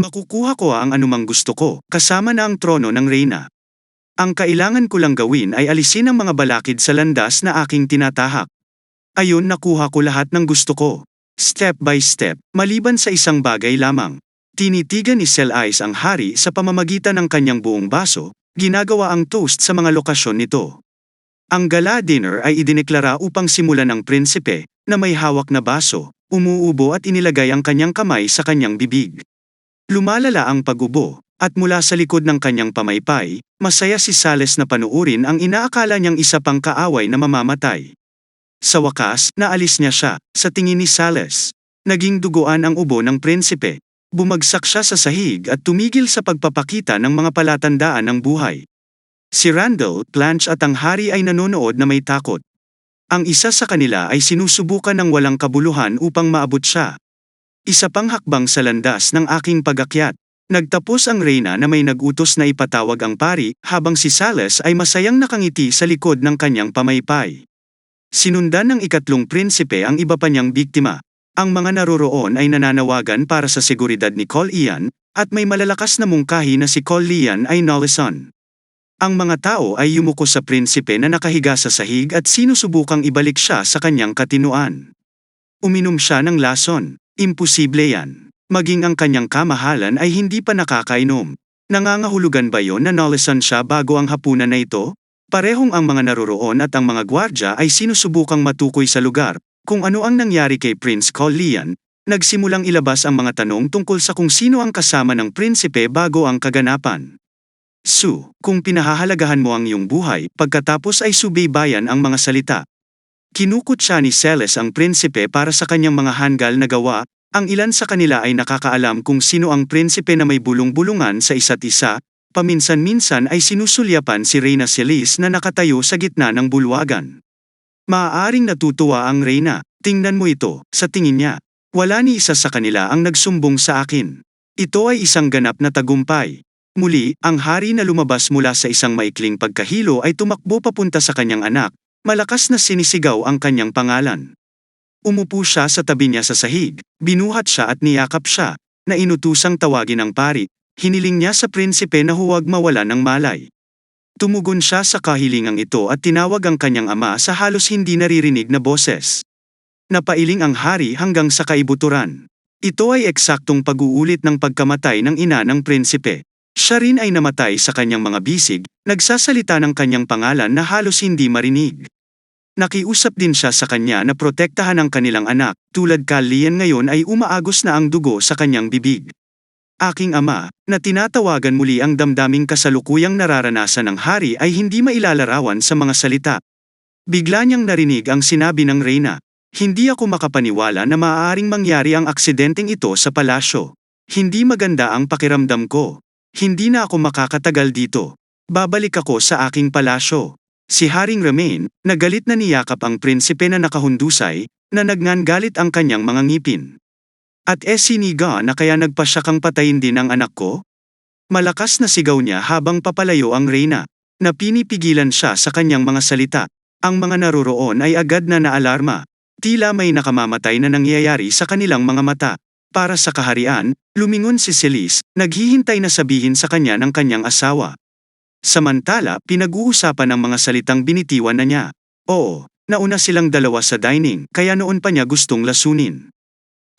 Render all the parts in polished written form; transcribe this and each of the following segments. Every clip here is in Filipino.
Makukuha ko ang anumang gusto ko, kasama na ang trono ng reyna. Ang kailangan ko lang gawin ay alisin ang mga balakid sa landas na aking tinatahak. Ayun, nakuha ko lahat ng gusto ko. Step by step, maliban sa isang bagay lamang. Tinitigan ni Celais ang hari sa pamamagitan ng kanyang buong baso, ginagawa ang toast sa mga lokasyon nito. Ang gala dinner ay idineklara upang simulan ng prinsipe, na may hawak na baso, umuubo at inilagay ang kanyang kamay sa kanyang bibig. Lumalala ang pag-ubo, at mula sa likod ng kanyang pamaypay, masaya si Sales na panuurin ang inaakala niyang isa pang kaaway na mamamatay. Sa wakas, naalis niya siya, sa tingin ni Sales. Naging duguan ang ubo ng prinsipe. Bumagsak siya sa sahig at tumigil sa pagpapakita ng mga palatandaan ng buhay. Si Randall, Blanche at ang hari ay nanonood na may takot. Ang isa sa kanila ay sinusubukan ng walang kabuluhan upang maabot siya. Isa pang hakbang sa landas ng aking pagakyat. Nagtapos ang reyna na may nagutos na ipatawag ang pari, habang si Sales ay masayang nakangiti sa likod ng kanyang pamaypay. Sinundan ng ikatlong prinsipe ang iba pa niyang biktima. Ang mga naroroon ay nananawagan para sa seguridad ni Col Ian, at may malalakas na mungkahi na si Col Lian ay Nolison. Ang mga tao ay yumuko sa prinsipe na nakahiga sa sahig at sinusubukang ibalik siya sa kanyang katinuan. Uminom siya ng lason. Imposible yan. Maging ang kanyang kamahalan ay hindi pa nakakainom. Nangangahulugan ba yon na Nolison siya bago ang hapunan na ito? Parehong ang mga naroroon at ang mga gwardya ay sinusubukang matukoy sa lugar. Kung ano ang nangyari kay Prince Col Lian, nagsimulang ilabas ang mga tanong tungkol sa kung sino ang kasama ng prinsipe bago ang kaganapan. Kung pinahahalagahan mo ang iyong buhay, pagkatapos ay subaybayan ang mga salita. Kinukutya ni Celes ang prinsipe para sa kanyang mga hanggal na gawa. Ang ilan sa kanila ay nakakaalam kung sino ang prinsipe na may bulong-bulungan sa isa't isa. Paminsan-minsan ay sinusulyapan si Reyna Celis na nakatayo sa gitna ng bulwagan. Maaaring natutuwa ang reyna. Tingnan mo ito, sa tingin niya. Wala ni isa sa kanila ang nagsumbong sa akin. Ito ay isang ganap na tagumpay. Muli, ang hari na lumabas mula sa isang maikling pagkahilo ay tumakbo papunta sa kanyang anak. Malakas na sinisigaw ang kanyang pangalan. Umupo siya sa tabi niya sa sahig, binuhat siya at niyakap siya, na inutusang tawagin ang pari. Hiniling niya sa prinsipe na huwag mawala ng malay. Tumugon siya sa kahilingang ito at tinawag ang kanyang ama sa halos hindi naririnig na boses. Napailing ang hari hanggang sa kaibuturan. Ito ay eksaktong pag-uulit ng pagkamatay ng ina ng prinsipe. Siya rin ay namatay sa kanyang mga bisig, nagsasalita ng kanyang pangalan na halos hindi marinig. Nakiusap din siya sa kanya na protektahan ang kanilang anak, tulad Col Lian ngayon ay umaagos na ang dugo sa kanyang bibig. Aking ama, na tinatawagan muli ang damdaming kasalukuyang nararanasan ng hari ay hindi mailalarawan sa mga salita. Bigla niyang narinig ang sinabi ng reyna. Hindi ako makapaniwala na maaaring mangyari ang aksidenteng ito sa palasyo. Hindi maganda ang pakiramdam ko. Hindi na ako makakatagal dito. Babalik ako sa aking palasyo. Si Haring Remain, nagalit na niyakap ang prinsipe na nakahundusay, na nagngangalit ang kanyang mga ngipin. At siniga na kaya nagpasya kang patayin din ang anak ko? Malakas na sigaw niya habang papalayo ang reyna. Na pinipigilan siya sa kanyang mga salita. Ang mga naroroon ay agad na naalarma. Tila may nakamamatay na nangyayari sa kanilang mga mata. Para sa kaharian, lumingon si Celis, naghihintay na sabihin sa kanya ng kanyang asawa. Samantala, pinag-uusapan ang mga salitang binitiwan na niya. Oo, nauna silang dalawa sa dining, kaya noon pa niya gustong lasunin.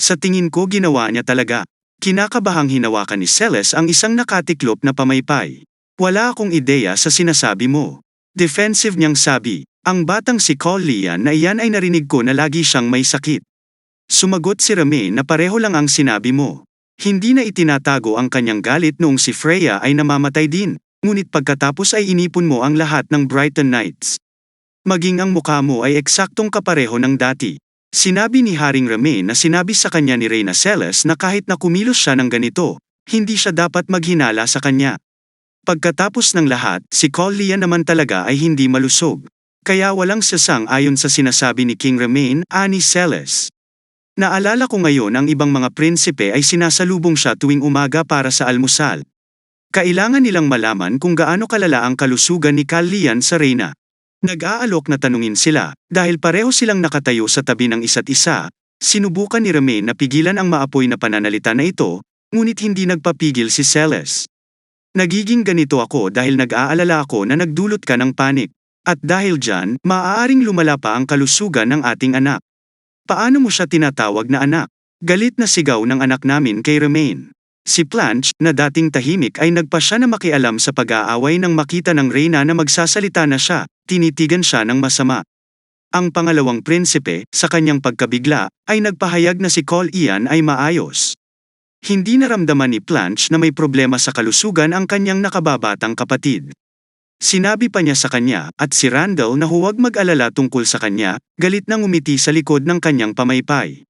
Sa tingin ko ginawa niya talaga. Kinakabahang hinawakan ni Celes ang isang nakatiklop na pamaypay. Wala akong ideya sa sinasabi mo. Defensive niyang sabi. Ang batang si Col Lian na iyan ay narinig ko na lagi siyang may sakit. Sumagot si Remain na pareho lang ang sinabi mo. Hindi na itinatago ang kanyang galit noong si Freya ay namamatay din, ngunit pagkatapos ay inipon mo ang lahat ng Brighton Knights. Maging ang mukha mo ay eksaktong kapareho ng dati. Sinabi ni Haring Remain na sinabi sa kanya ni Reyna Celes na kahit na kumilos siya ng ganito, hindi siya dapat maghinala sa kanya. Pagkatapos ng lahat, si Col Lian naman talaga ay hindi malusog. Kaya walang sasang ayon sa sinasabi ni King Remain, ani Celes. Naalala ko ngayon ang ibang mga prinsipe ay sinasalubong siya tuwing umaga para sa almusal. Kailangan nilang malaman kung gaano kalala ang kalusugan ni Col Lian sa reyna. Nag-aalok na tanungin sila, dahil pareho silang nakatayo sa tabi ng isa't isa, sinubukan ni Remain na pigilan ang maapoy na pananalita na ito, ngunit hindi nagpapigil si Celes. Nagiging ganito ako dahil nag-aalala ako na nagdulot ka ng panik. At dahil dyan, maaaring lumala pa ang kalusugan ng ating anak. Paano mo siya tinatawag na anak? Galit na sigaw ng anak namin kay Remain. Si Blanche, na dating tahimik ay nagpa siya na makialam sa pag-aaway nang makita ng Reyna na magsasalita na siya, tinitigan siya ng masama. Ang pangalawang prinsipe, sa kanyang pagkabigla, ay nagpahayag na si Col Ian ay maayos. Hindi naramdaman ni Blanche na may problema sa kalusugan ang kanyang nakababatang kapatid. Sinabi pa niya sa kanya at si Randall na huwag mag-alala tungkol sa kanya, galit nang umiti sa likod ng kanyang pamaypay.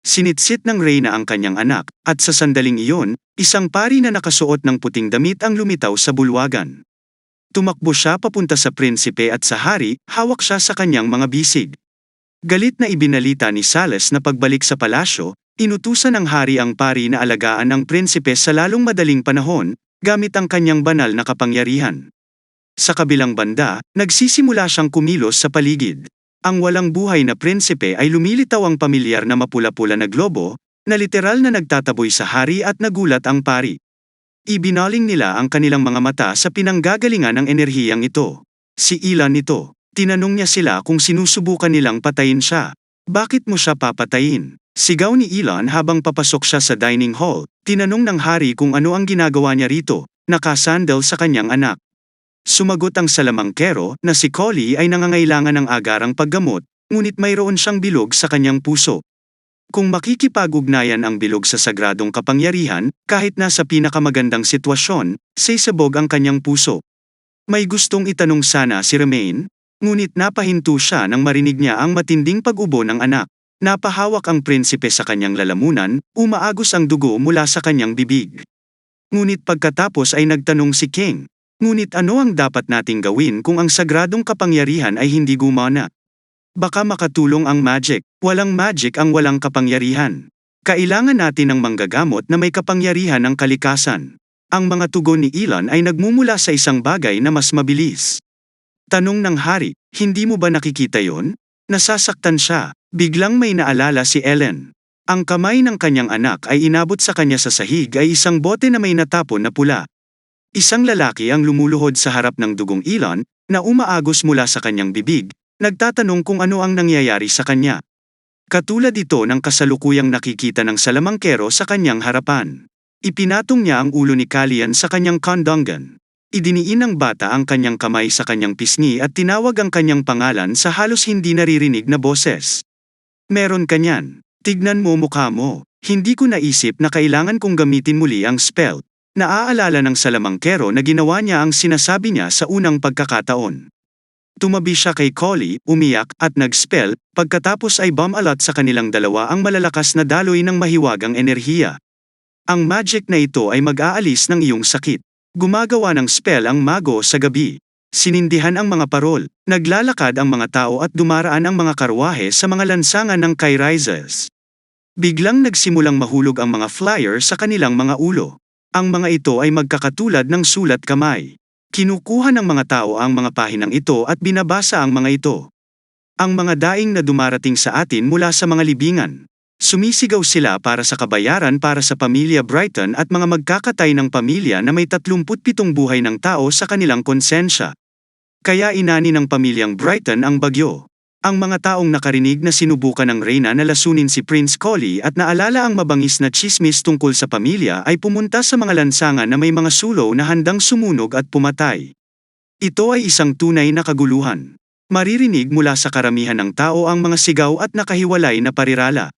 Sinitsit ng Reyna ang kanyang anak, at sa sandaling iyon, isang pari na nakasuot ng puting damit ang lumitaw sa bulwagan. Tumakbo siya papunta sa prinsipe at sa hari, hawak siya sa kanyang mga bisig. Galit na ibinalita ni Celes na pagbalik sa palasyo, inutusan ng hari ang pari na alagaan ang prinsipe sa lalong madaling panahon, gamit ang kanyang banal na kapangyarihan. Sa kabilang banda, nagsisimula siyang kumilos sa paligid. Ang walang buhay na prinsipe ay lumilitaw ang pamilyar na mapula-pula na globo, na literal na nagtataboy sa hari at nagulat ang pari. Ibinaling nila ang kanilang mga mata sa pinanggagalingan ng enerhiyang ito. Si Ilan ito. Tinanong niya sila kung sinusubukan nilang patayin siya. Bakit mo siya papatayin? Sigaw ni Ilan habang papasok siya sa dining hall. Tinanong ng hari kung ano ang ginagawa niya rito, nakasandal sa kanyang anak. Sumagot ang salamangkero na si Collie ay nangangailangan ng agarang paggamot, ngunit mayroon siyang bilog sa kanyang puso. Kung makikipag-ugnayan ang bilog sa sagradong kapangyarihan, kahit nasa pinakamagandang sitwasyon, sisabog ang kanyang puso. May gustong itanong sana si Remain, ngunit napahinto siya nang marinig niya ang matinding pag-ubo ng anak. Napahawak ang prinsipe sa kanyang lalamunan, umaagos ang dugo mula sa kanyang bibig. Ngunit pagkatapos ay nagtanong si King. Ngunit ano ang dapat nating gawin kung ang sagradong kapangyarihan ay hindi gumana? Baka makatulong ang magic. Walang magic ang walang kapangyarihan. Kailangan natin ng manggagamot na may kapangyarihan ng kalikasan. Ang mga tugon ni Ilan ay nagmumula sa isang bagay na mas mabilis. Tanong ng hari, hindi mo ba nakikita yon? Nasasaktan siya. Biglang may naalala si Ellen. Ang kamay ng kanyang anak ay inabot sa kanya sa sahig ay isang bote na may natapon na pula. Isang lalaki ang lumuluhod sa harap ng dugong Ilan, na umaagos mula sa kanyang bibig, nagtatanong kung ano ang nangyayari sa kanya. Katulad ito ng kasalukuyang nakikita ng salamangkero sa kanyang harapan. Ipinatong niya ang ulo ni Kalian sa kanyang kondongan. Idiniin ng bata ang kanyang kamay sa kanyang pisngi at tinawag ang kanyang pangalan sa halos hindi naririnig na boses. Meron ka niyan. Tignan mo mukha mo. Hindi ko naisip na kailangan kong gamitin muli ang spell. Naaalala ng salamangkero na ginawa niya ang sinasabi niya sa unang pagkakataon. Tumabi siya kay Collie, umiyak, at nag-spell, pagkatapos ay bumalat sa kanilang dalawa ang malalakas na daloy ng mahiwagang enerhiya. Ang magic na ito ay mag-aalis ng iyong sakit. Gumagawa ng spell ang mago sa gabi. Sinindihan ang mga parol, naglalakad ang mga tao at dumaraan ang mga karwahe sa mga lansangan ng Kairizes. Biglang nagsimulang mahulog ang mga flyer sa kanilang mga ulo. Ang mga ito ay magkakatulad ng sulat kamay. Kinukuha ng mga tao ang mga pahinang ito at binabasa ang mga ito. Ang mga daing na dumarating sa atin mula sa mga libingan. Sumisigaw sila para sa kabayaran para sa pamilya Brighton at mga magkakatay ng pamilya na may 37 buhay ng tao sa kanilang konsensya. Kaya inani ng pamilyang Brighton ang bagyo. Ang mga taong nakarinig na sinubukan ng Reyna na lasunin si Prince Collie at naalala ang mabangis na tsismis tungkol sa pamilya ay pumunta sa mga lansangan na may mga sulo na handang sumunog at pumatay. Ito ay isang tunay na kaguluhan. Maririnig mula sa karamihan ng tao ang mga sigaw at nakahiwalay na parirala.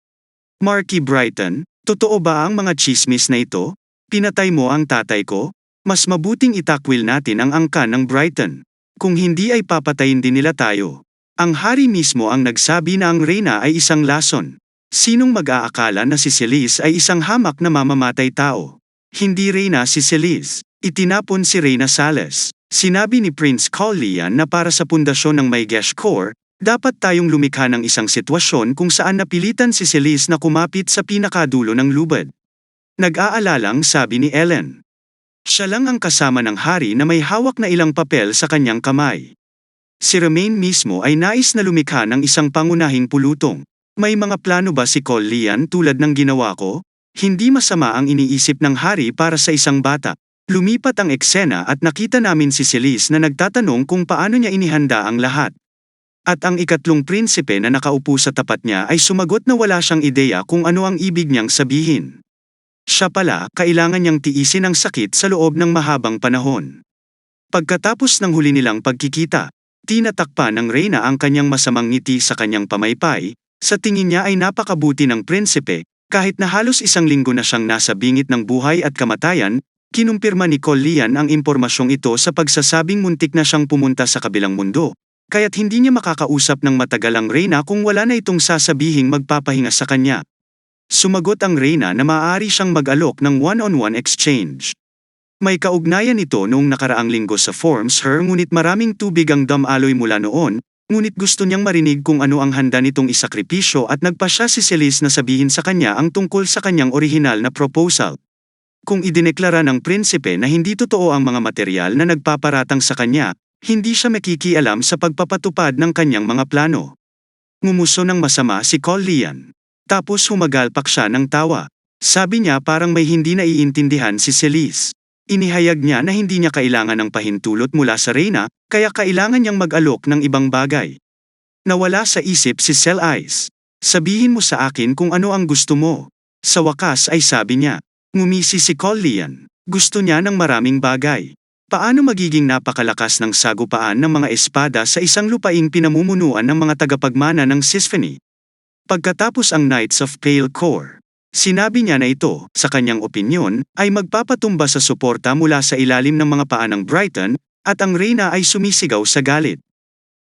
Marky Brighton, totoo ba ang mga tsismis na ito? Pinatay mo ang tatay ko? Mas mabuting itakwil natin ang angkan ng Brighton. Kung hindi ay papatayin din nila tayo. Ang hari mismo ang nagsabi na ang Reyna ay isang lason. Sinong mag-aakala na si Celes ay isang hamak na mamamatay tao? Hindi Reyna si Celes. Itinapon si Reyna Celes. Sinabi ni Prince Kalian na para sa pundasyon ng Maigesh Core, dapat tayong lumikha ng isang sitwasyon kung saan napilitan si Celes na kumapit sa pinakadulo ng lubad. Nag-aalalang sabi ni Ellen. Siya lang ang kasama ng hari na may hawak na ilang papel sa kanyang kamay. Si Remain mismo ay nais na lumikha ng isang pangunahing pulutong. May mga plano ba si Kalian tulad ng ginawa ko? Hindi masama ang iniisip ng hari para sa isang bata. Lumipat ang eksena at nakita namin si Celis na nagtatanong kung paano niya inihanda ang lahat. At ang ikatlong prinsipe na nakaupo sa tapat niya ay sumagot na wala siyang ideya kung ano ang ibig niyang sabihin. Siya pala, kailangan niyang tiisin ang sakit sa loob ng mahabang panahon. Pagkatapos ng huli nilang pagkikita, tinatakpan ng Reyna ang kanyang masamang ngiti sa kanyang pamaypay. Sa tingin niya ay napakabuti ng prinsipe, kahit na halos isang linggo na siyang nasa bingit ng buhay at kamatayan. Kinumpirma ni Collian ang impormasyong ito sa pagsasabing muntik na siyang pumunta sa kabilang mundo, kaya't hindi niya makakausap ng matagal ang Reyna kung wala na itong sasabihing magpapahinga sa kanya. Sumagot ang Reyna na maaari siyang mag-alok ng one-on-one exchange. May kaugnayan ito noong nakaraang linggo sa Forms Her ngunit maraming tubig ang damaloy mula noon, ngunit gusto niyang marinig kung ano ang handa nitong isakripisyo at nagpa siya si Celis na sabihin sa kanya ang tungkol sa kanyang orihinal na proposal. Kung idineklara ng prinsipe na hindi totoo ang mga material na nagpaparatang sa kanya, hindi siya makikialam sa pagpapatupad ng kanyang mga plano. Ngumuso ng masama si Collian. Tapos humagalpak siya ng tawa. Sabi niya parang may hindi naiintindihan si Celis. Inihayag niya na hindi niya kailangan ng pahintulot mula sa Reyna, kaya kailangan niyang mag-alok ng ibang bagay. Nawala sa isip si Celis. Sabihin mo sa akin kung ano ang gusto mo. Sa wakas ay sabi niya. Ngumisi si Collian. Gusto niya ng maraming bagay. Paano magiging napakalakas ng sagupaan ng mga espada sa isang lupaing pinamumunuan ng mga tagapagmana ng Sisphony? Pagkatapos ang Knights of Pale Core, sinabi niya na ito, sa kanyang opinyon, ay magpapatumba sa suporta mula sa ilalim ng mga paa ng Brighton, at ang Reyna ay sumisigaw sa galit.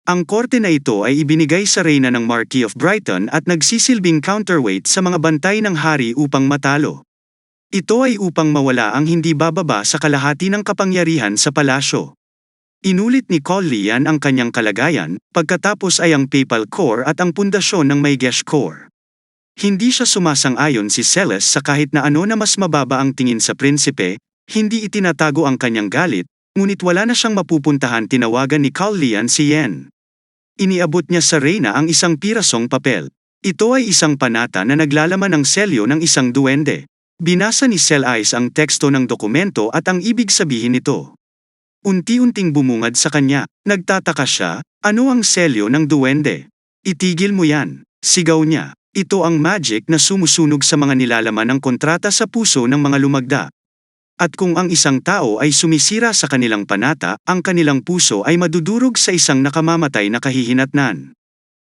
Ang korte na ito ay ibinigay sa Reyna ng Marquis of Brighton at nagsisilbing counterweight sa mga bantay ng hari upang matalo. Ito ay upang mawala ang hindi bababa sa kalahati ng kapangyarihan sa palasyo. Inulit ni Collian ang kanyang kalagayan, pagkatapos ay ang Papal Core at ang pundasyon ng Maygesh Core. Hindi siya sumasang-ayon si Celes sa kahit na ano na mas mababa ang tingin sa prinsipe, hindi itinatago ang kanyang galit, ngunit wala na siyang mapupuntahan. Tinawagan ni Collian si Yen. Iniabot niya sa Reyna ang isang pirasong papel. Ito ay isang panata na naglalaman ng selyo ng isang duwende. Binasa ni Celis ang teksto ng dokumento at ang ibig sabihin nito. Unti-unting bumungad sa kanya, nagtataka siya, ano ang selyo ng duwende? Itigil mo yan, sigaw niya. Ito ang magic na sumusunog sa mga nilalaman ng kontrata sa puso ng mga lumagda. At kung ang isang tao ay sumisira sa kanilang panata, ang kanilang puso ay madudurog sa isang nakamamatay na kahihinatnan.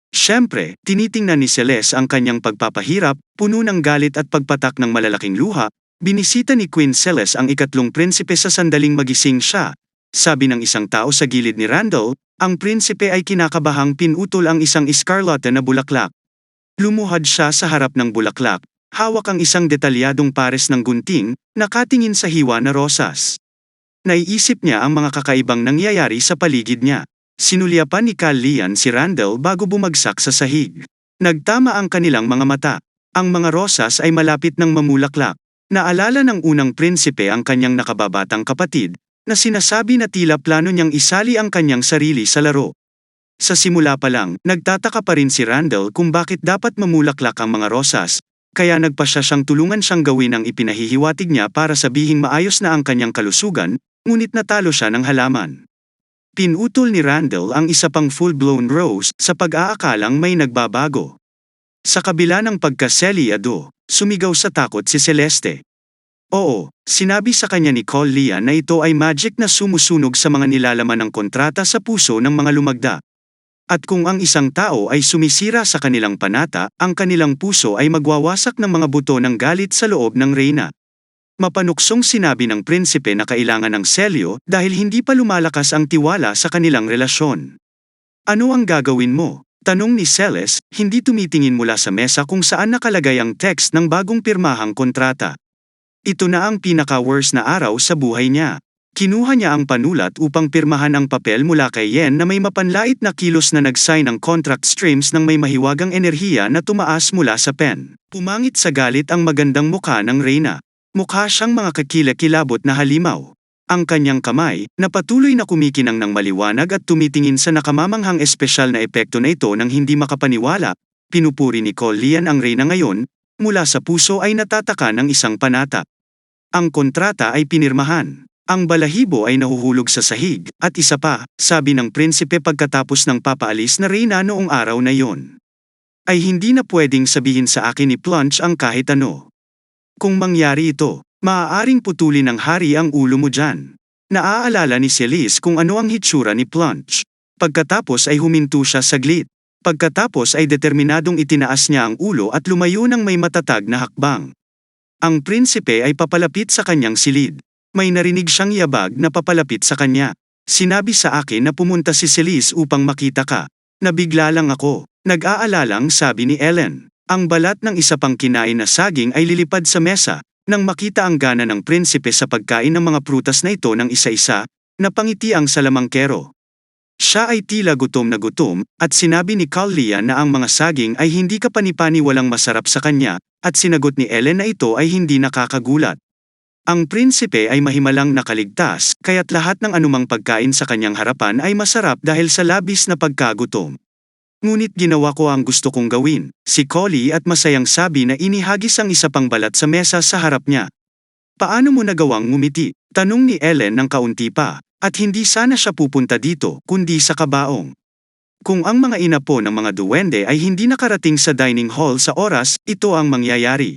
Siyempre, tinitingnan ni Celes ang kanyang pagpapahirap, puno ng galit at pagpatak ng malalaking luha. Binisita ni Queen Celes ang ikatlong prinsipe sa sandaling magising siya. Sabi ng isang tao sa gilid ni Randall, ang prinsipe ay kinakabahang pinutol ang isang escarlate na bulaklak. Lumuhad siya sa harap ng bulaklak, hawak ang isang detalyadong pares ng gunting, nakatingin sa hiwa na rosas. Naiisip niya ang mga kakaibang nangyayari sa paligid niya. Sinulyapan ni Collian si Randall bago bumagsak sa sahig. Nagtama ang kanilang mga mata. Ang mga rosas ay malapit ng mamulaklak. Naalala ng unang prinsipe ang kanyang nakababatang kapatid, na sinasabi na tila plano niyang isali ang kanyang sarili sa laro. Sa simula pa lang, nagtataka pa rin si Randall kung bakit dapat mamulaklak ang mga rosas, kaya nagpa siyang tulungan siyang gawin ang ipinahihiwatig niya para sabihing maayos na ang kanyang kalusugan, ngunit natalo siya ng halaman. Pinutol ni Randall ang isa pang full-blown rose sa pag-aakalang may nagbabago. Sa kabila ng pagkaselyado, sumigaw sa takot si Celeste. Oo, sinabi sa kanya ni Collian na ito ay magic na sumusunog sa mga nilalaman ng kontrata sa puso ng mga lumagda. At kung ang isang tao ay sumisira sa kanilang panata, ang kanilang puso ay magwawasak ng mga buto ng galit sa loob ng Reyna. Mapanuksong sinabi ng prinsipe na kailangan ng selyo dahil hindi pa lumalakas ang tiwala sa kanilang relasyon. Ano ang gagawin mo? Tanong ni Celes, hindi tumitingin mula sa mesa kung saan nakalagay ang text ng bagong pirmahang kontrata. Ito na ang pinaka-worst na araw sa buhay niya. Kinuha niya ang panulat upang pirmahan ang papel mula kay Yen na may mapanlait na kilos na nag-sign ng contract streams ng may mahiwagang enerhiya na tumaas mula sa pen. Pumangit sa galit ang magandang mukha ng Reyna. Mukha siyang mga kakilakilabot na halimaw. Ang kanyang kamay, na patuloy na kumikinang ng maliwanag at tumitingin sa nakamamanghang espesyal na epekto na ito nang hindi makapaniwala. Pinupuri ni Collian ang Reyna ngayon, mula sa puso ay natataka ng isang panata. Ang kontrata ay pinirmahan. Ang balahibo ay nahuhulog sa sahig, at isa pa, sabi ng prinsipe pagkatapos ng papaalis na reyna noong araw na yon. Ay hindi na pwedeng sabihin sa akin ni Plunge ang kahit ano. Kung mangyari ito, maaaring putulin ng hari ang ulo mo dyan. Naaalala ni Celise kung ano ang hitsura ni Plunge. Pagkatapos ay huminto siya saglit. Pagkatapos ay determinadong itinaas niya ang ulo at lumayo ng may matatag na hakbang. Ang prinsipe ay papalapit sa kanyang silid. May narinig siyang yabag na papalapit sa kanya. Sinabi sa akin na pumunta si Celise upang makita ka. Nabigla lang ako. Nag-aalalang sabi ni Ellen. Ang balat ng isa pang kinain na saging ay lilipad sa mesa. Nang makita ang gana ng prinsipe sa pagkain ng mga prutas na ito ng isa-isa, napangiti ang salamangkero. Siya ay tila gutom na gutom, at sinabi ni Lian na ang mga saging ay hindi kapani-pani walang masarap sa kanya, at sinagot ni Ellen na ito ay hindi nakakagulat. Ang prinsipe ay mahimalang nakaligtas, kaya't lahat ng anumang pagkain sa kanyang harapan ay masarap dahil sa labis na pagkagutom. Ngunit ginawa ko ang gusto kong gawin, si Collie at masayang sabi na inihagis ang isa pang balat sa mesa sa harap niya. Paano mo nagawang ngumiti? Tanong ni Ellen ng kaunti pa, at hindi sana siya pupunta dito kundi sa kabaong. Kung ang mga inapo ng mga duwende ay hindi nakarating sa dining hall sa oras, ito ang mangyayari.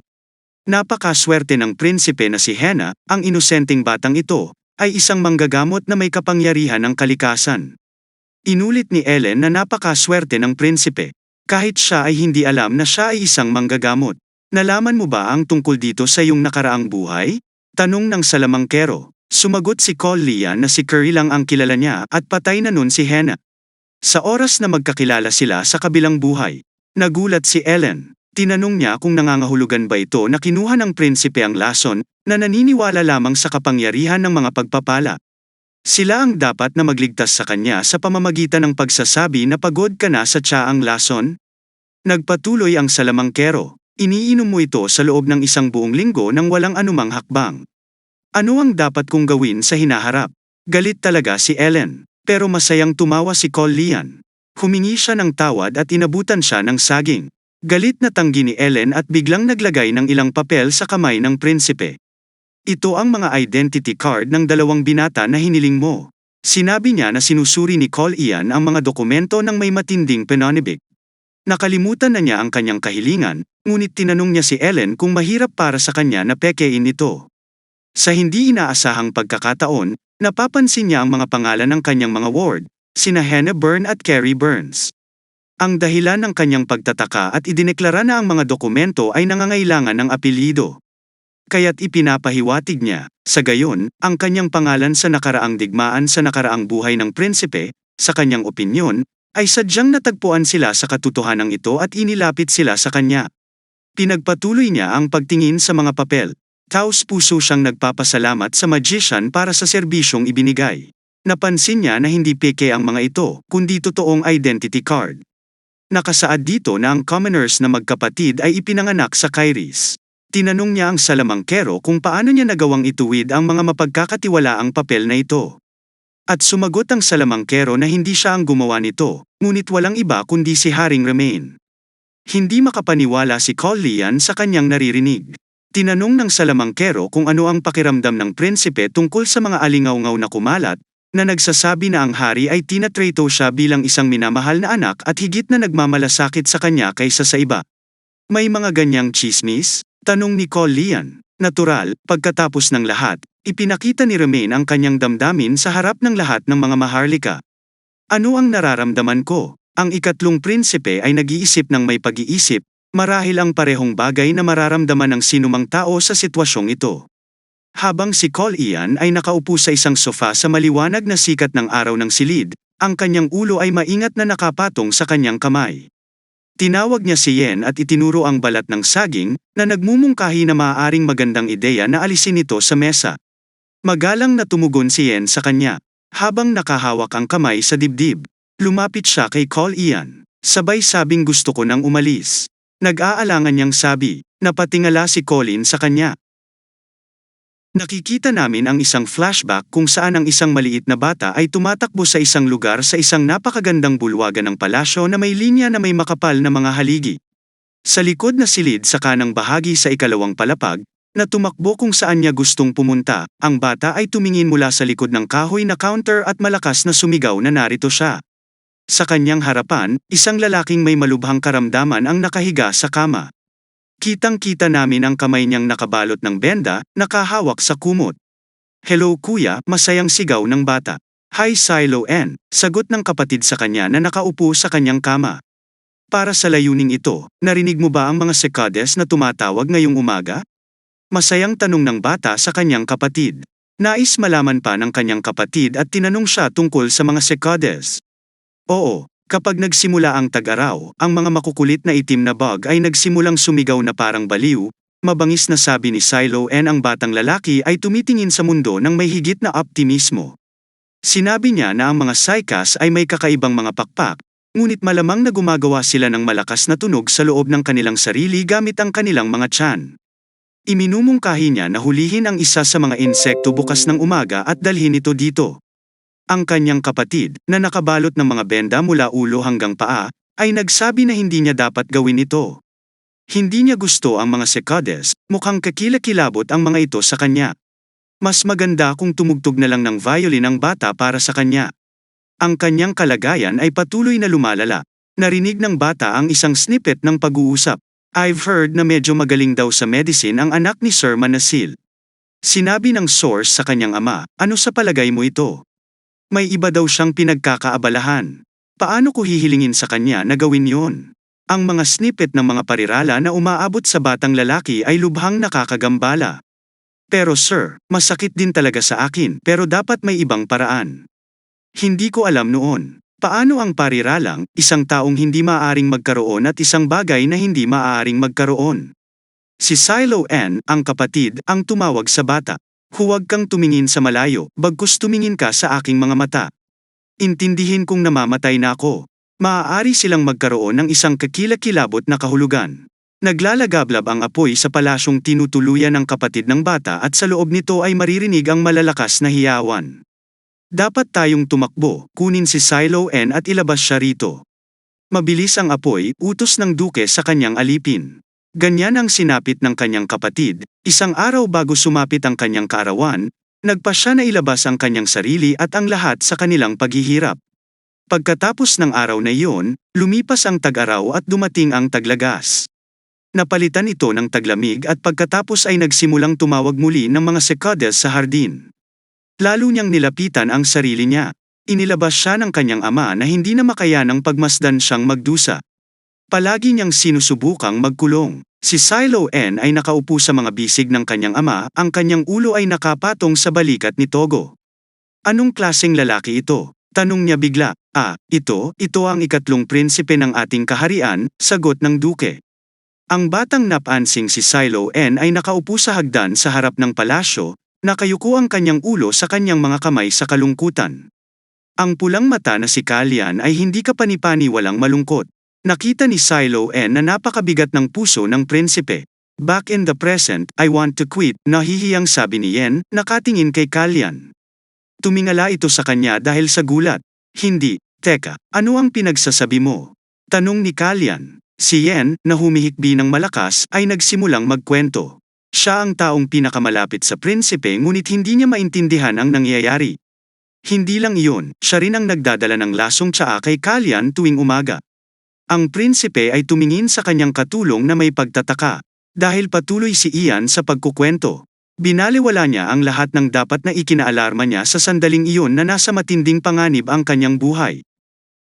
Napakaswerte ng prinsipe na si Henna, ang inosenteng batang ito, ay isang manggagamot na may kapangyarihan ng kalikasan. Inulit ni Ellen na napakaswerte ng prinsipe. Kahit siya ay hindi alam na siya ay isang manggagamot. Nalaman mo ba ang tungkol dito sa iyong nakaraang buhay? Tanong ng salamangkero. Sumagot si Lian na si Curry lang ang kilala niya at patay na nun si Henna. Sa oras na magkakilala sila sa kabilang buhay, nagulat si Ellen. Tinanong niya kung nangangahulugan ba ito na kinuha ng prinsipe ang lason na naniniwala lamang sa kapangyarihan ng mga pagpapala. Sila ang dapat na magligtas sa kanya sa pamamagitan ng pagsasabi na pagod ka na sa tsaang lason? Nagpatuloy ang salamangkero. Iniinom mo ito sa loob ng isang buong linggo nang walang anumang hakbang. Ano ang dapat kong gawin sa hinaharap? Galit talaga si Ellen, pero masayang tumawa si Lian. Humingi siya ng tawad at inabutan siya ng saging. Galit na tanggi ni Ellen at biglang naglagay ng ilang papel sa kamay ng prinsipe. Ito ang mga identity card ng dalawang binata na hiniling mo. Sinabi niya na sinusuri ni Lian ang mga dokumento ng may matinding pananibik. Nakalimutan na niya ang kanyang kahilingan, ngunit tinanong niya si Ellen kung mahirap para sa kanya na pekein ito. Sa hindi inaasahang pagkakataon, napapansin niya ang mga pangalan ng kanyang mga ward, sina Henna Byrne at Carrie Burns. Ang dahilan ng kanyang pagtataka at idineklara na ang mga dokumento ay nangangailangan ng apelyido. Kaya't ipinapahiwatig niya, sa gayon, ang kanyang pangalan sa nakaraang digmaan sa nakaraang buhay ng prinsipe, sa kanyang opinyon, ay sadyang natagpuan sila sa katotohanan ito at inilapit sila sa kanya. Pinagpatuloy niya ang pagtingin sa mga papel. Taos-puso siyang nagpapasalamat sa magician para sa serbisyong ibinigay. Napansin niya na hindi peke ang mga ito, kundi totoong identity card. Nakasaad dito na ang commoners na magkapatid ay ipinanganak sa Kairis. Tinanong niya ang salamangkero kung paano niya nagawang ituwid ang mga mapagkakatiwalaang papel na ito. At sumagot ang salamangkero na hindi siya ang gumawa nito, ngunit walang iba kundi si Haring Remain. Hindi makapaniwala si Lian sa kanyang naririnig. Tinanong ng salamangkero kung ano ang pakiramdam ng prinsipe tungkol sa mga alingaw-ngaw na kumalat, na nagsasabi na ang hari ay tinatrato siya bilang isang minamahal na anak at higit na nagmamalasakit sa kanya kaysa sa iba. May mga ganyang chismis? Tanong ni Lian. Natural, pagkatapos ng lahat, ipinakita ni Remain ang kanyang damdamin sa harap ng lahat ng mga maharlika. Ano ang nararamdaman ko? Ang ikatlong prinsipe ay nag-iisip ng may pag-iisip, marahil ang parehong bagay na mararamdaman ng sinumang tao sa sitwasyong ito. Habang si Lian ay nakaupo sa isang sofa sa maliwanag na sikat ng araw ng silid, ang kanyang ulo ay maingat na nakapatong sa kanyang kamay. Tinawag niya si Yen at itinuro ang balat ng saging, na nagmumungkahi na maaaring magandang ideya na alisin ito sa mesa. Magalang na tumugon si Yen sa kanya. Habang nakahawak ang kamay sa dibdib, lumapit siya kay Lian. Sabay sabing gusto ko nang umalis. Nag-aalangan niyang sabi, napatingala si Colin sa kanya. Nakikita namin ang isang flashback kung saan ang isang maliit na bata ay tumatakbo sa isang lugar sa isang napakagandang bulwagan ng palasyo na may linya na may makapal na mga haligi. Sa likod na silid sa kanang bahagi sa ikalawang palapag, na tumakbo kung saan niya gustong pumunta, ang bata ay tumingin mula sa likod ng kahoy na counter at malakas na sumigaw na narito siya. Sa kanyang harapan, isang lalaking may malubhang karamdaman ang nakahiga sa kama. Kitang-kita namin ang kamay niyang nakabalot ng benda, nakahawak sa kumot. "Hello kuya," masayang sigaw ng bata. "Hi Silo N," sagot ng kapatid sa kanya na nakaupo sa kanyang kama. "Para sa layuning ito, narinig mo ba ang mga sekades na tumatawag ngayong umaga?" Masayang tanong ng bata sa kanyang kapatid. Nais malaman pa ng kanyang kapatid at tinanong siya tungkol sa mga sekades. "Oo, kapag nagsimula ang tag-araw, ang mga makukulit na itim na bug ay nagsimulang sumigaw na parang baliw," mabangis na sabi ni Silo N. Ang batang lalaki ay tumitingin sa mundo ng may higit na optimismo. Sinabi niya na ang mga Psychas ay may kakaibang mga pakpak, ngunit malamang na gumagawa sila ng malakas na tunog sa loob ng kanilang sarili gamit ang kanilang mga tiyan. Iminumungkahi niya na hulihin ang isa sa mga insekto bukas ng umaga at dalhin ito dito. Ang kanyang kapatid, na nakabalot ng mga benda mula ulo hanggang paa, ay nagsabi na hindi niya dapat gawin ito. Hindi niya gusto ang mga sekades, mukhang kakilakilabot ang mga ito sa kanya. Mas maganda kung tumugtog na lang ng violin ang bata para sa kanya. Ang kanyang kalagayan ay patuloy na lumalala. Narinig ng bata ang isang snippet ng pag-uusap. "I've heard na medyo magaling daw sa medicine ang anak ni Sir Manasil." Sinabi ng source sa kanyang ama, "Ano sa palagay mo ito? May iba daw siyang pinagkakaabalahan. Paano ko hihilingin sa kanya na gawin yon?" Ang mga snippet ng mga parirala na umaabot sa batang lalaki ay lubhang nakakagambala. "Pero sir, masakit din talaga sa akin pero dapat may ibang paraan. Hindi ko alam noon. Paano ang pariralang, isang taong hindi maaaring magkaroon at isang bagay na hindi maaaring magkaroon?" Si Silo N., ang kapatid, ang tumawag sa bata. "Huwag kang tumingin sa malayo, bagkus tumingin ka sa aking mga mata. Intindihin kung namamatay na ako. Maaari silang magkaroon ng isang kakilakilabot na kahulugan." Naglalagablab ang apoy sa palasyong tinutuluyan ng kapatid ng bata at sa loob nito ay maririnig ang malalakas na hiyawan. "Dapat tayong tumakbo, kunin si Silo N at ilabas siya rito." Mabilis ang apoy, utos ng duke sa kanyang alipin. Ganyan ang sinapit ng kanyang kapatid. Isang araw bago sumapit ang kanyang kaarawan, nagpa siya na ilabas ang kanyang sarili at ang lahat sa kanilang paghihirap. Pagkatapos ng araw na iyon, lumipas ang tag-araw at dumating ang taglagas. Napalitan ito ng taglamig at pagkatapos ay nagsimulang tumawag muli ng mga sekades sa hardin. Lalo niyang nilapitan ang sarili niya. Inilabas siya ng kanyang ama na hindi na makayanang pagmasdan siyang magdusa. Palagi niyang sinusubukang magkulong. Si Silo N. ay nakaupo sa mga bisig ng kanyang ama, ang kanyang ulo ay nakapatong sa balikat ni Togo. "Anong klaseng lalaki ito?" tanong niya bigla. Ito ang ikatlong prinsipe ng ating kaharian," sagot ng duke. Ang batang napansing si Silo N. ay nakaupo sa hagdan sa harap ng palasyo, nakayuko ang kanyang ulo sa kanyang mga kamay sa kalungkutan. Ang pulang mata na si Kalyan ay hindi kapani-paniwalang malungkot. Nakita ni Silo N. na napakabigat ng puso ng prinsipe. "Back in the present, I want to quit," nahihiyang sabi ni Yen, nakatingin kay Kalyan. Tumingala ito sa kanya dahil sa gulat. "Hindi, teka, ano ang pinagsasabi mo?" tanong ni Kalyan. Si Yen, na humihikbi ng malakas, ay nagsimulang magkwento. Siya ang taong pinakamalapit sa prinsipe ngunit hindi niya maintindihan ang nangyayari. Hindi lang iyon, siya rin ang nagdadala ng lasong tsaa kay Kalyan tuwing umaga. Ang prinsipe ay tumingin sa kanyang katulong na may pagtataka. Dahil patuloy si Ian sa pagkukwento. Binaliwala niya ang lahat ng dapat na ikinaalarma niya sa sandaling iyon na nasa matinding panganib ang kanyang buhay.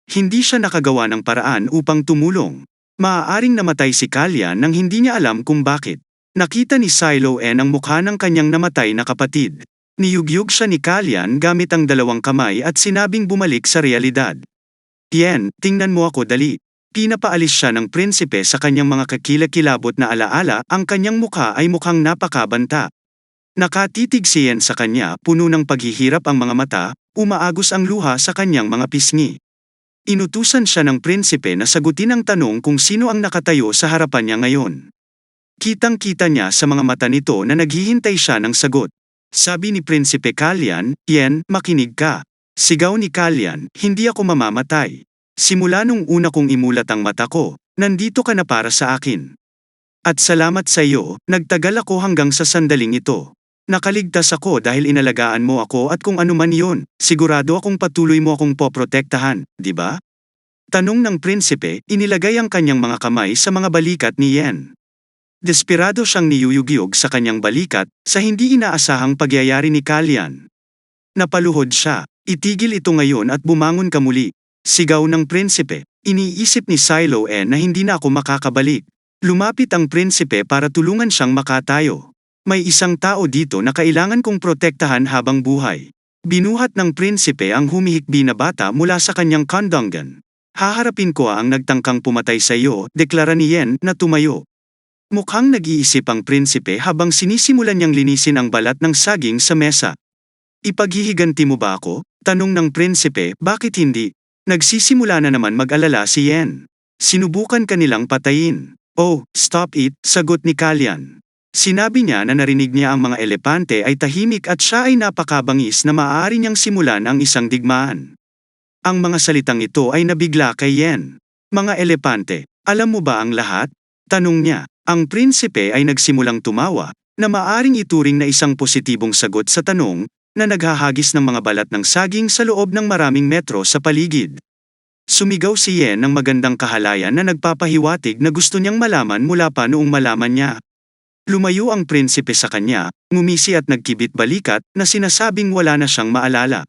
Hindi siya nakagawa ng paraan upang tumulong. Maaaring namatay si Kalyan nang hindi niya alam kung bakit. Nakita ni Silo N ang mukha ng kanyang namatay na kapatid. Niyugyug siya ni Kalyan gamit ang dalawang kamay at sinabing bumalik sa realidad. "Yen, tingnan mo ako dali." Pinapaalis siya ng prinsipe sa kanyang mga kakilakilabot na alaala, ang kanyang mukha ay mukhang napakabanta. Nakatitig si Yen sa kanya, puno ng paghihirap ang mga mata, umaagos ang luha sa kanyang mga pisngi. Inutusan siya ng prinsipe na sagutin ang tanong kung sino ang nakatayo sa harapan niya ngayon. Kitang-kita niya sa mga mata nito na naghihintay siya ng sagot. Sabi ni Prinsipe Kalyan, "Yen, makinig ka." Sigaw ni Kalyan, "Hindi ako mamamatay. Simula nung una kong imulat ang mata ko, Nandito ka na para sa akin. At salamat sa iyo, nagtagal ako hanggang sa sandaling ito. Nakaligtas ako dahil inalagaan mo ako at kung ano man yon, sigurado akong patuloy mo akong poprotektahan, di ba? Tanong ng prinsipe, inilagay ang kanyang mga kamay sa mga balikat ni Yen. Desperado siyang niyuyugyug sa kanyang balikat, sa hindi inaasahang pagyayari ni Kalyan. Napaluhod siya, itigil ito ngayon at bumangon ka muli. Sigaw ng prinsipe, iniisip ni Silo N na hindi na ako makakabalik. Lumapit ang prinsipe para tulungan siyang makatayo. May isang tao dito na kailangan kong protektahan habang buhay. Binuhat ng prinsipe ang humihikbi na bata mula sa kanyang kandanggan. Haharapin ko ang nagtangkang pumatay sa iyo, deklara ni Yen na tumayo. Mukhang nag-iisip ang prinsipe habang sinisimulan niyang linisin ang balat ng saging sa mesa. Ipaghihiganti mo ba ako? Tanong ng prinsipe, bakit hindi? Nagsisimula na naman mag-alala si Yen. Sinubukan kanilang patayin. Oh, stop it, sagot ni Kalyan. Sinabi niya na narinig niya ang mga elepante ay tahimik at siya ay napakabangis na maaari niyang simulan ang isang digmaan. Ang mga salitang ito ay nabigla kay Yen. Mga elepante, alam mo ba ang lahat? Tanong niya. Ang prinsipe ay nagsimulang tumawa, na maaring ituring na isang positibong sagot sa tanong, na naghahagis ng mga balat ng saging sa loob ng maraming metro sa paligid. Sumigaw si Yen ng magandang kahalayan na nagpapahiwatig na gusto niyang malaman mula pa noong malaman niya. Lumayo ang prinsipe sa kanya, ngumisi at nagkibit balikat na sinasabing wala na siyang maalala.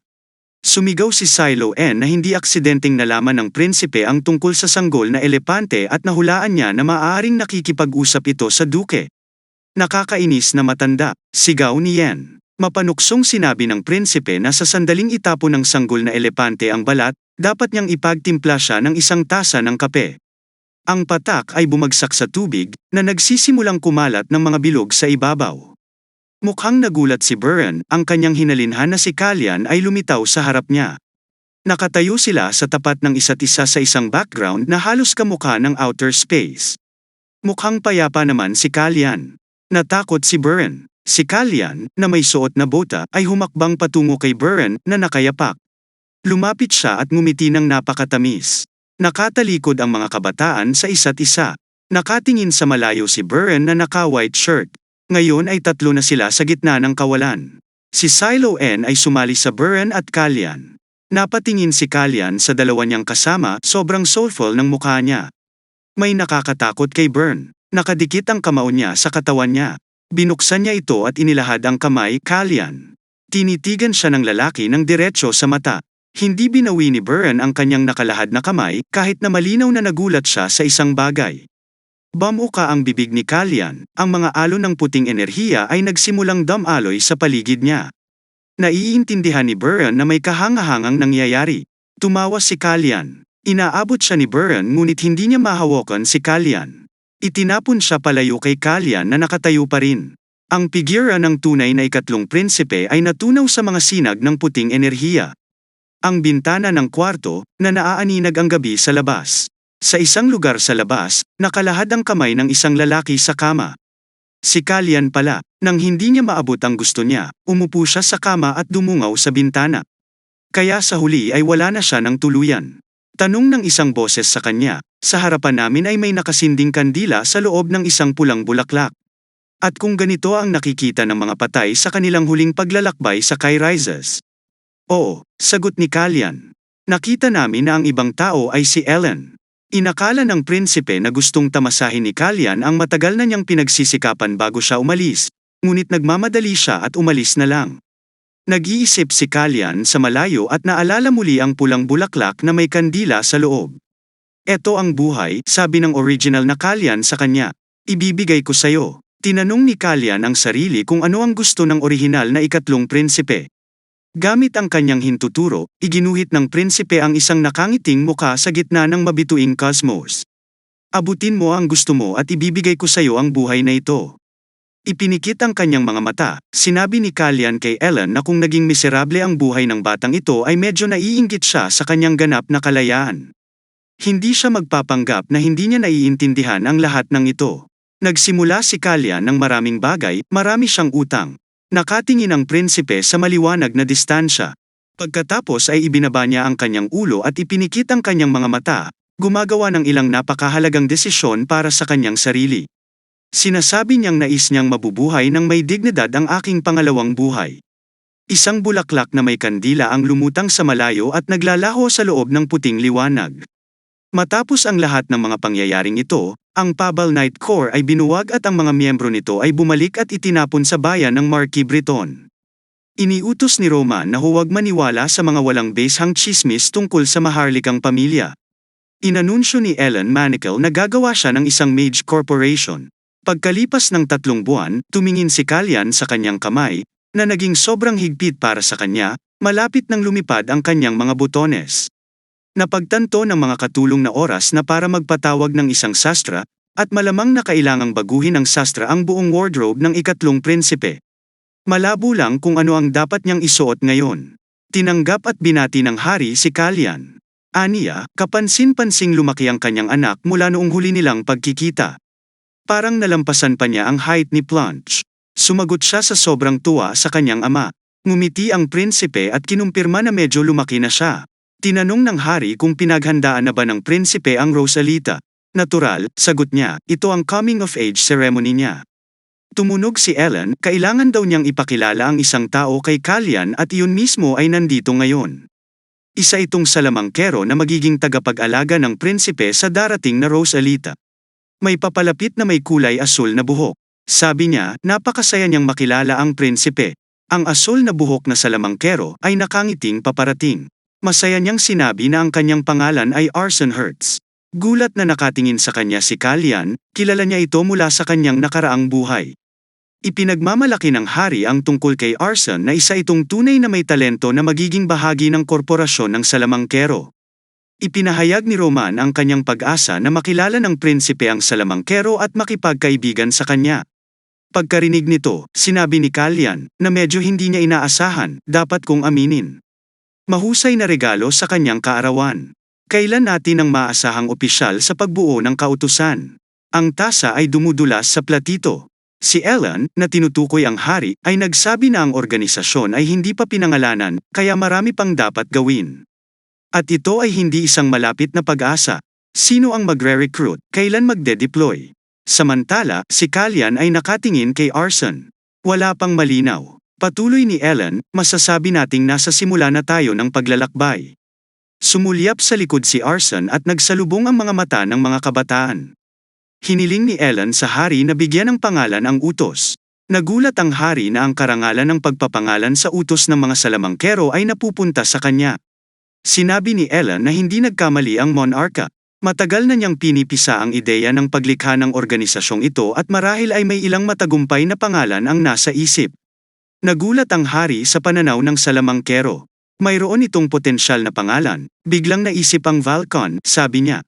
Sumigaw si Silo N na hindi aksidenteng nalaman ng prinsipe ang tungkol sa sanggol na elepante at nahulaan niya na maaaring nakikipag-usap ito sa duke. Nakakainis na matanda, sigaw ni Yen. Mapanuksong sinabi ng prinsipe na sa sandaling itapon ng sanggol na elepante ang balat, dapat niyang ipagtimpla siya ng isang tasa ng kape. Ang patak ay bumagsak sa tubig, na nagsisimulang kumalat ng mga bilog sa ibabaw. Mukhang nagulat si Buren, ang kanyang hinalinhan na si Kalyan ay lumitaw sa harap niya. Nakatayo sila sa tapat ng isa't isa sa isang background na halos kamukha ng outer space. Mukhang payapa naman si Kalyan. Natakot si Buren. Si Kalyan, na may suot na bota, ay humakbang patungo kay Buren na nakayapak. Lumapit siya at ngumiti ng napakatamis. Nakatalikod ang mga kabataan sa isa't isa. Nakatingin sa malayo si Buren na naka-white shirt. Ngayon ay tatlo na sila sa gitna ng kawalan. Si Silo N ay sumali sa Buren at Kalyan. Napatingin si Kalyan sa dalawa niyang kasama, sobrang soulful ng mukha niya. May nakakatakot kay Buren. Nakadikit ang kamao niya sa katawan niya. Binuksan niya ito at inilahad ang kamay, Kalyan. Tinitigan siya ng lalaki ng diretso sa mata. Hindi binawi ni Buren ang kanyang nakalahad na kamay, kahit na malinaw na nagulat siya sa isang bagay. Bamuka ang bibig ni Kalyan, ang mga alon ng puting enerhiya ay nagsimulang damaloy sa paligid niya. Naiintindihan ni Buren na may kahangahangang nangyayari. Tumawa si Kalyan. Inaabot siya ni Buren ngunit hindi niya mahawakan si Kalyan. Itinapon siya palayo kay Kalyan na nakatayo pa rin. Ang figura ng tunay na ikatlong prinsipe ay natunaw sa mga sinag ng puting enerhiya. Ang bintana ng kwarto, na naaaninag ang gabi sa labas. Sa isang lugar sa labas, nakalahad ang kamay ng isang lalaki sa kama. Si Kalyan pala, nang hindi niya maabot ang gusto niya, umupo siya sa kama at dumungaw sa bintana. Kaya sa huli ay wala na siya ng tuluyan. Tanong ng isang boses sa kanya, sa harapan namin ay may nakasinding kandila sa loob ng isang pulang bulaklak. At kung ganito ang nakikita ng mga patay sa kanilang huling paglalakbay sa Kai Rises. Oo, sagot ni Kalyan. Nakita namin na ang ibang tao ay si Ellen. Inakala ng prinsipe na gustong tamasahin ni Kalyan ang matagal na niyang pinagsisikapan bago siya umalis, ngunit nagmamadali siya at umalis na lang. Nag-iisip si Kalyan sa malayo at naalala muli ang pulang bulaklak na may kandila sa loob. Eto ang buhay, sabi ng original na Kalyan sa kanya. Ibibigay ko sayo. Tinanong ni Kalyan ang sarili kung ano ang gusto ng orihinal na ikatlong prinsipe. Gamit ang kanyang hintuturo, iginuhit ng prinsipe ang isang nakangiting mukha sa gitna ng mabituing cosmos. Abutin mo ang gusto mo at ibibigay ko sayo ang buhay na ito. Ipinikit ang kanyang mga mata, sinabi ni Kalyan kay Ellen na kung naging miserable ang buhay ng batang ito ay medyo naiinggit siya sa kanyang ganap na kalayaan. Hindi siya magpapanggap na hindi niya naiintindihan ang lahat ng ito. Nagsimula si Kalyan ng maraming bagay, marami siyang utang. Nakatingin ang prinsipe sa maliwanag na distansya. Pagkatapos ay ibinaba niya ang kanyang ulo at ipinikit ang kanyang mga mata, gumagawa ng ilang napakahalagang desisyon para sa kanyang sarili. Sinasabi niyang nais niyang mabubuhay ng may dignidad ang aking pangalawang buhay. Isang bulaklak na may kandila ang lumutang sa malayo at naglalaho sa loob ng puting liwanag. Matapos ang lahat ng mga pangyayaring ito, ang Pabal Night Corps ay binuwag at ang mga miyembro nito ay bumalik at itinapon sa bayan ng Marquis Breton. Iniutos ni Roman na huwag maniwala sa mga walang basehang tsismis tungkol sa maharlikang pamilya. Inanunsyo ni Ellen Manical na gagawa siya ng isang mage corporation. Pagkalipas ng 3 buwan, tumingin si Callian sa kanyang kamay, na naging sobrang higpit para sa kanya, malapit nang lumipad ang kanyang mga butones. Napagtanto ng mga katulong na oras na para magpatawag ng isang sastra, at malamang na kailangang baguhin ng sastra ang buong wardrobe ng ikatlong prinsipe. Malabo lang kung ano ang dapat niyang isuot ngayon. Tinanggap at binati ng hari si Callian. Aniya, kapansin-pansing lumaki ang kanyang anak mula noong huli nilang pagkikita. Parang nalampasan pa niya ang height ni Plunge. Sumagot siya sa sobrang tuwa sa kanyang ama. Ngumiti ang prinsipe at kinumpirma na medyo lumaki na siya. Tinanong ng hari kung pinaghandaan na ba ng prinsipe ang Rosalita. Natural, sagot niya, ito ang coming of age ceremony niya. Tumunog si Ellen, kailangan daw niyang ipakilala ang isang tao kay Callian at iyon mismo ay nandito ngayon. Isa itong salamangkero na magiging tagapag-alaga ng prinsipe sa darating na Rosalita. May papalapit na may kulay asul na buhok. Sabi niya, napakasaya niyang makilala ang prinsipe. Ang asul na buhok na salamangkero ay nakangiting paparating. Masaya niyang sinabi na ang kanyang pangalan ay Arson Hertz. Gulat na nakatingin sa kanya si Callian, kilala niya ito mula sa kanyang nakaraang buhay. Ipinagmamalaki ng hari ang tungkol kay Arson na isa itong tunay na may talento na magiging bahagi ng korporasyon ng salamangkero. Ipinahayag ni Roman ang kanyang pag-asa na makilala ng prinsipe ang salamangkero at makipagkaibigan sa kanya. Pagkarinig nito, sinabi ni Callian, na medyo hindi niya inaasahan, dapat kong aminin. Mahusay na regalo sa kanyang kaarawan. Kailan natin ang maasahang opisyal sa pagbuo ng kautusan? Ang tasa ay dumudulas sa platito. Si Ellen, na tinutukoy ang hari, ay nagsabi na ang organisasyon ay hindi pa pinangalanan, kaya marami pang dapat gawin. At ito ay hindi isang malapit na pag-asa. Sino ang magre-recruit, kailan magde-deploy? Samantala, si Callian ay nakatingin kay Arson. Wala pang malinaw. Patuloy ni Ellen, masasabi nating nasa simula na tayo ng paglalakbay. Sumulyap sa likod si Arson at nagsalubong ang mga mata ng mga kabataan. Hiniling ni Ellen sa hari na bigyan ng pangalan ang utos. Nagulat ang hari na ang karangalan ng pagpapangalan sa utos ng mga salamangkero ay napupunta sa kanya. Sinabi ni Ellen na hindi nagkamali ang monarka. Matagal na niyang pinipisa ang ideya ng paglikha ng organisasyong ito at marahil ay may ilang matagumpay na pangalan ang nasa isip. Nagulat ang hari sa pananaw ng salamangkero. Mayroon itong potensyal na pangalan, biglang naisip ang Valcon, sabi niya.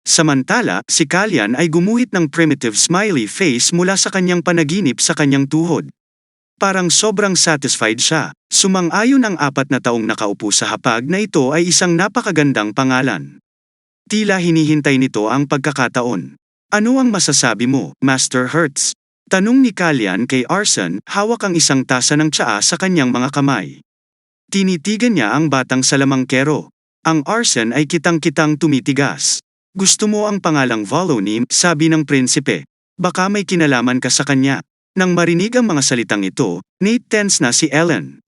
Samantala, si Callian ay gumuhit ng primitive smiley face mula sa kanyang panaginip sa kanyang tuhod. Parang sobrang satisfied siya. Sumang-ayon ang 4 na taong nakaupo sa hapag na ito ay isang napakagandang pangalan. Tila hinihintay nito ang pagkakataon. Ano ang masasabi mo, Master Hertz? Tanong ni Callian kay Arson, hawak ang isang tasa ng tsaa sa kanyang mga kamay. Tinitigan niya ang batang salamangkero. Ang Arson ay kitang-kitang tumitigas. Gusto mo ang pangalang Volonim, sabi ng prinsipe. Baka may kinalaman ka sa kanya. Nang marinig ang mga salitang ito, tense na si Ellen.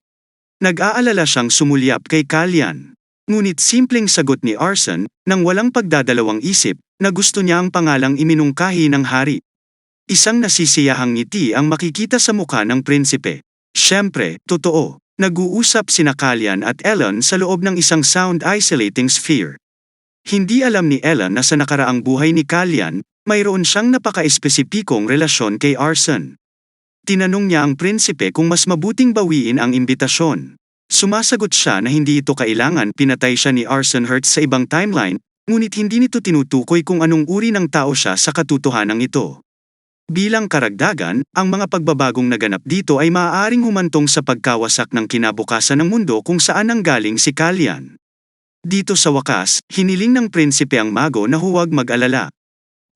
Nag-aalala siyang sumulyap kay Callian. Ngunit simpleng sagot ni Arson, nang walang pagdadalawang isip, na gusto niya ang pangalang iminungkahi ng hari. Isang nasisiyahang ngiti ang makikita sa mukha ng prinsipe. Siyempre, totoo. Nag-uusap sina Callian at Ellen sa loob ng isang sound-isolating sphere. Hindi alam ni Ellen na sa nakaraang buhay ni Callian, mayroon siyang napaka-espesipikong relasyon kay Arson. Tinanong niya ang prinsipe kung mas mabuting bawiin ang imbitasyon. Sumasagot siya na hindi ito kailangan, pinatay siya ni Arson Hertz sa ibang timeline, ngunit hindi nito tinutukoy kung anong uri ng tao siya sa katotohanan ito. Bilang karagdagan, ang mga pagbabagong naganap dito ay maaaring humantong sa pagkawasak ng kinabukasan ng mundo kung saan nanggaling si Callian. Dito sa wakas, hiniling ng prinsipe ang mago na huwag mag-alala.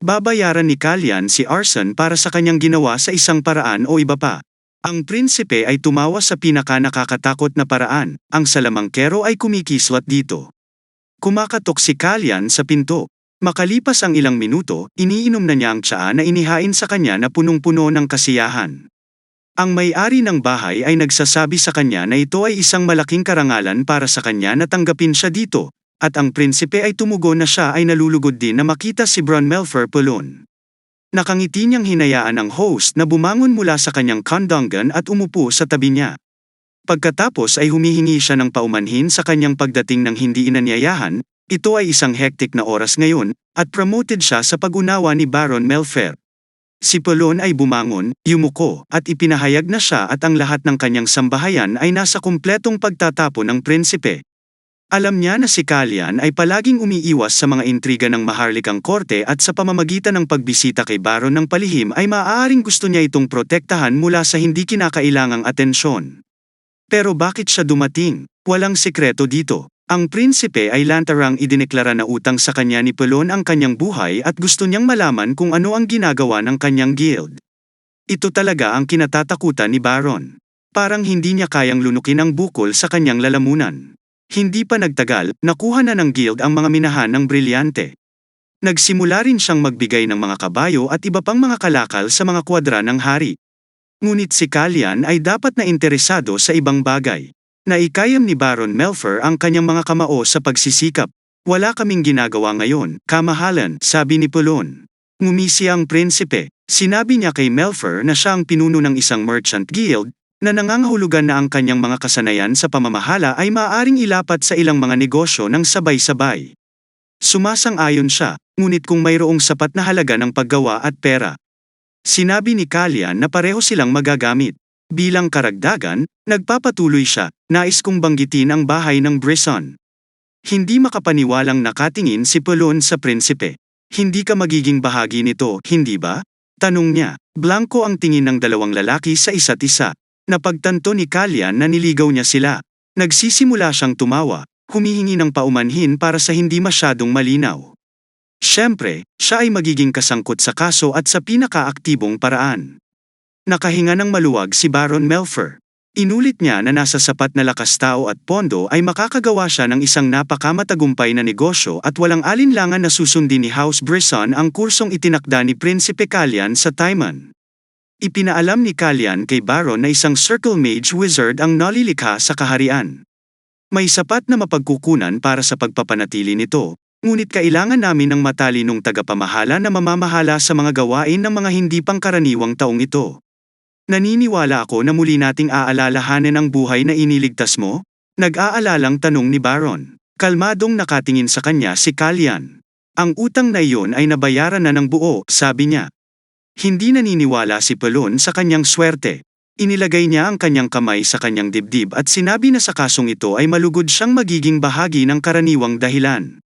Babayaran ni Callian si Arson para sa kanyang ginawa sa isang paraan o iba pa. Ang prinsipe ay tumawa sa pinaka-nakakatakot na paraan, ang salamangkero ay kumikislat dito. Kumakatok si Callian sa pinto. Makalipas ang ilang minuto, iniinom na niya ang tsaa na inihain sa kanya na punong-puno ng kasiyahan. Ang may-ari ng bahay ay nagsasabi sa kanya na ito ay isang malaking karangalan para sa kanya na tanggapin siya dito, at ang prinsipe ay tumugon na siya ay nalulugod din na makita si Bron Melfer Pulon. Nakangiti niyang hinayaan ang host na bumangon mula sa kanyang kandanggan at umupo sa tabi niya. Pagkatapos ay humihingi siya ng paumanhin sa kanyang pagdating ng hindi inanyayahan. Ito ay isang hectic na oras ngayon, at promoted siya sa pag-unawa ni Baron Melfer. Si Pulon ay bumangon, yumuko, at ipinahayag na siya at ang lahat ng kanyang sambahayan ay nasa kumpletong pagtatapo ng prinsipe. Alam niya na si Kalyan ay palaging umiiwas sa mga intriga ng maharlikang korte at sa pamamagitan ng pagbisita kay Baron ng palihim ay maaaring gusto niya itong protektahan mula sa hindi kinakailangang atensyon. Pero bakit siya dumating? Walang sekreto dito. Ang prinsipe ay lantarang idineklara na utang sa kanya ni Pulon ang kanyang buhay at gusto niyang malaman kung ano ang ginagawa ng kanyang guild. Ito talaga ang kinatatakutan ni Baron. Parang hindi niya kayang lunukin ang bukol sa kanyang lalamunan. Hindi pa nagtagal, nakuha na ng guild ang mga minahan ng brilyante. Nagsimula rin siyang magbigay ng mga kabayo at iba pang mga kalakal sa mga kwadra ng hari. Ngunit si Kalyan ay dapat na interesado sa ibang bagay. Naikayam ni Baron Melfer ang kanyang mga kamao sa pagsisikap. Wala kaming ginagawa ngayon, kamahalan, sabi ni Pulon. Ngumisi ang prinsipe. Sinabi niya kay Melfer na siya ang pinuno ng isang merchant guild, na nangangahulugan na ang kanyang mga kasanayan sa pamamahala ay maaaring ilapat sa ilang mga negosyo ng sabay-sabay. Sumasang-ayon siya, ngunit kung mayroong sapat na halaga ng paggawa at pera. Sinabi ni Kalyan na pareho silang magagamit. Bilang karagdagan, nagpapatuloy siya, nais kong banggitin ang bahay ng Brisson. Hindi makapaniwalang nakatingin si Pulon sa prinsipe. Hindi ka magiging bahagi nito, hindi ba? Tanong niya. Blanko ang tingin ng dalawang lalaki sa isa't isa. Napagtanto ni Kalyan na niligaw niya sila. Nagsisimula siyang tumawa, humihingi ng paumanhin para sa hindi masyadong malinaw. Siyempre, siya ay magiging kasangkot sa kaso at sa pinakaaktibong paraan. Nakahinga ng maluwag si Baron Melfer. Inulit niya na nasa sapat na lakas tao at pondo ay makakagawa siya ng isang napakamatagumpay na negosyo at walang alinlangan na susundin ni House Brisson ang kursong itinakda ni Prinsipe Kalyan sa Taiman. Ipinaalam ni Kalyan kay Baron na isang Circle Mage Wizard ang nalilikha sa kaharian. May sapat na mapagkukunan para sa pagpapanatili nito, ngunit kailangan namin ng matalinong tagapamahala na mamamahala sa mga gawain ng mga hindi pangkaraniwang taong ito. Naniniwala ako na muli nating aalalahanin ang buhay na iniligtas mo? Nag-aalalang tanong ni Baron. Kalmadong nakatingin sa kanya si Kalyan. Ang utang na iyon ay nabayaran na ng buo, sabi niya. Hindi naniniwala si Pulon sa kanyang swerte. Inilagay niya ang kanyang kamay sa kanyang dibdib at sinabi na sa kasong ito ay malugod siyang magiging bahagi ng karaniwang dahilan.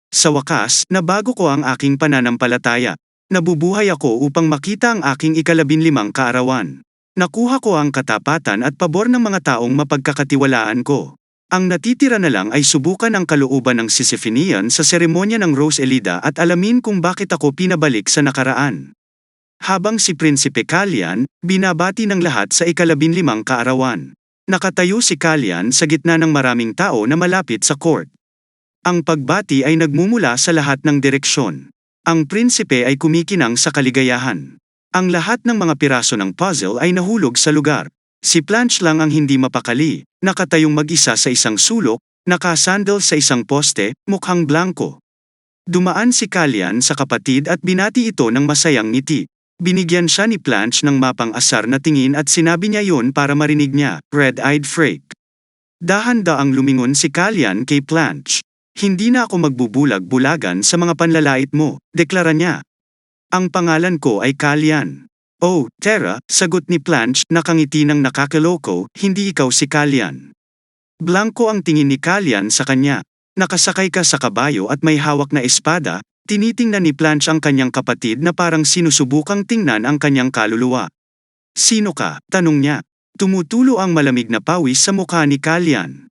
Sa wakas, nabago ko ang aking pananampalataya. Nabubuhay ako upang makita ang aking 15 kaarawan. Nakuha ko ang katapatan at pabor ng mga taong mapagkakatiwalaan ko. Ang natitira na lang ay subukan ang kalooban ng Sisyphinian sa seremonya ng Rose Elida at alamin kung bakit ako pinabalik sa nakaraan. Habang si Prinsipe Kalyan, binabati ng lahat sa 15 kaarawan. Nakatayo si Kalyan sa gitna ng maraming tao na malapit sa court. Ang pagbati ay nagmumula sa lahat ng direksyon. Ang prinsipe ay kumikinang sa kaligayahan. Ang lahat ng mga piraso ng puzzle ay nahulog sa lugar. Si Blanche lang ang hindi mapakali, nakatayong mag-isa sa isang sulok, nakasandal sa isang poste, mukhang blanko. Dumaan si Kalyan sa kapatid at binati ito ng masayang ngiti. Binigyan siya ni Blanche ng mapang-asar na tingin at sinabi niya yon para marinig niya, red-eyed freak. Dahan-daang lumingon si Kalyan kay Blanche. Hindi na ako magbubulag-bulagan sa mga panlalait mo, deklara niya. Ang pangalan ko ay Kalyan. Oh, Tara, sagot ni Blanche, nakangiti ng nakakaloko, hindi ikaw si Kalyan. Blanko ang tingin ni Kalyan sa kanya. Nakasakay ka sa kabayo at may hawak na espada, tinitingnan ni Blanche ang kanyang kapatid na parang sinusubukang tingnan ang kanyang kaluluwa. Sino ka? Tanong niya. Tumutulo ang malamig na pawis sa mukha ni Kalyan.